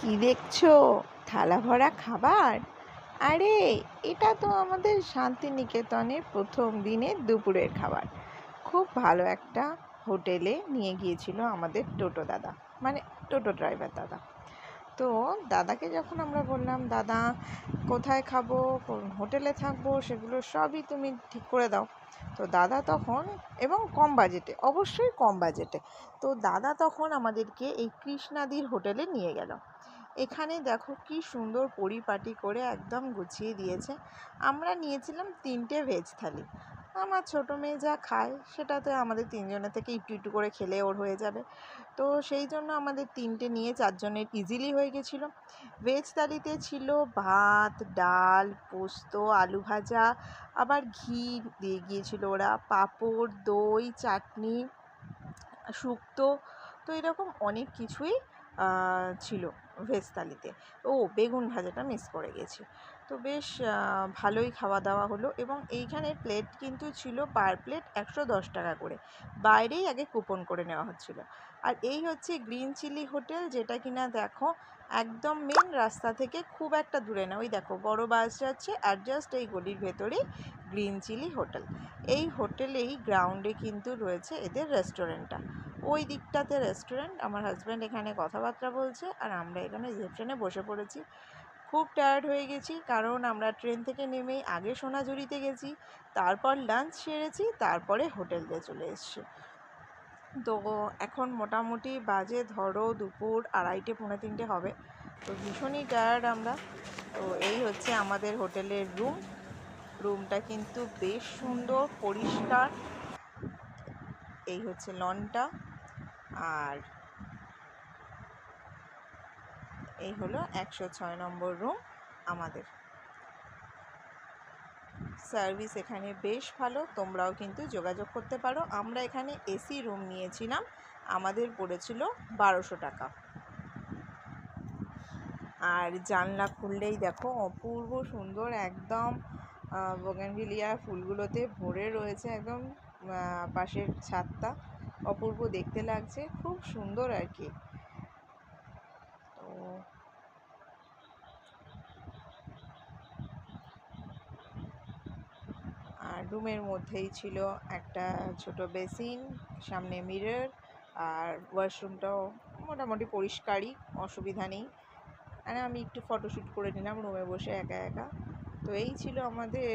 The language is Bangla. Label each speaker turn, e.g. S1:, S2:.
S1: কি দেখছো? থালা ভরা খাবার? আরে, এটা তো আমাদের শান্তিনিকেতনের প্রথম দিনের দুপুরের খাবার। খুব ভালো একটা হোটেলে নিয়ে গিয়েছিল আমাদের টোটো দাদা, মানে টোটো ড্রাইভার দাদা। তো দাদাকে যখন আমরা বললাম, দাদা কোথায় খাবো, কোন হোটেলে থাকবো, সেগুলো সবই তুমি ঠিক করে দাও। তো দাদা তখন, এবং কম বাজেটে, অবশ্যই কম বাজেটে, তো দাদা তখন আমাদেরকে এই কৃষ্ণাদির হোটেলে নিয়ে গেল। এখানে দেখো কি সুন্দর পরিপাটি করে একদম গুছিয়ে দিয়েছে। আমরা নিয়েছিলাম 3টে ভেজ থালি। আমার ছোটো মেয়ে যা খায় সেটাতে আমাদের 3জনের থেকে একটু একটু করে খেলে ওর হয়ে যাবে। তো সেই জন্য আমাদের 3টে নিয়ে 4জনের ইজিলি হয়ে গেছিলো। ভেজ থালিতে ছিল ভাত, ডাল, পোস্ত, আলু ভাজা, আবার ঘি দিয়ে গিয়েছিল ওরা, পাঁপড়, দই, চাটনি, শুক্তো। তো এরকম অনেক কিছুই ছিল ভেজ থালিতে। বেগুন ভাজাটা মিস করে গেছি। তো বেশ ভালোই খাওয়া দাওয়া হলো, এবং এইখানে প্লেট কিন্তু ছিল পার প্লেট 110 টাকা করে। বাইরেই আগে কুপন করে নেওয়া হচ্ছিল। আর এই হচ্ছে গ্রিন চিলি হোটেল, যেটা কিনা দেখো একদম মেন রাস্তা থেকে খুব একটা দূরে না। ওই দেখো বড় বাস যাচ্ছে, আর জাস্ট এই গলির ভেতরেই গ্রিন চিলি হোটেল। এই হোটেলেই গ্রাউন্ডে কিন্তু রয়েছে এদের রেস্টুরেন্টটা। ওই দিকটাতে রেস্টুরেন্ট। আমার হাজব্যান্ড এখানে কথাবার্তা বলছে, আর আমরা এখানে রিসেপশনে বসে পড়েছি। খুব টায়ার্ড হয়ে গেছি, কারণ আমরা ট্রেন থেকে নেমেই আগে সোনাঝুরিতে গেছি, তারপর লাঞ্চ সেরেছি, তারপরে হোটেলে চলে এসেছি। তো এখন মোটামুটি বাজে ধরো দুপুর 2:30 পৌনে 3টে হবে। তো ভীষণই টায়ার্ড আমরা। তো এই হচ্ছে আমাদের হোটেলের রুমটা কিন্তু বেশ সুন্দর পরিষ্কার। এই হচ্ছে লনটা, আর এই হলো 106 নম্বর রুম আমাদের। সার্ভিস এখানে বেশ ভালো, তোমরাও কিন্তু যোগাযোগ করতে পারো। আমরা এখানে এসি রুম নিয়েছিলাম, আমাদের পড়েছিল 1200 টাকা। আর জানলা খুললেই দেখো অপূর্ব সুন্দর, একদম বোগেনভিলিয়া ফুলগুলোতে ভরে রয়েছে একদম পাশের ছাদটা। অপূর্ব দেখতে লাগছে, খুব সুন্দর আর কি। তো আর রুমের মধ্যেই ছিল একটা ছোট বেসিন, সামনে মিরর, আর ওয়াশরুমটাও মোটামুটি পরিষ্কারই, অসুবিধা নেই। আর আমি একটু ফটোশ্যুট করে নিলাম রুমে বসে একা একা। তো এই ছিল আমাদের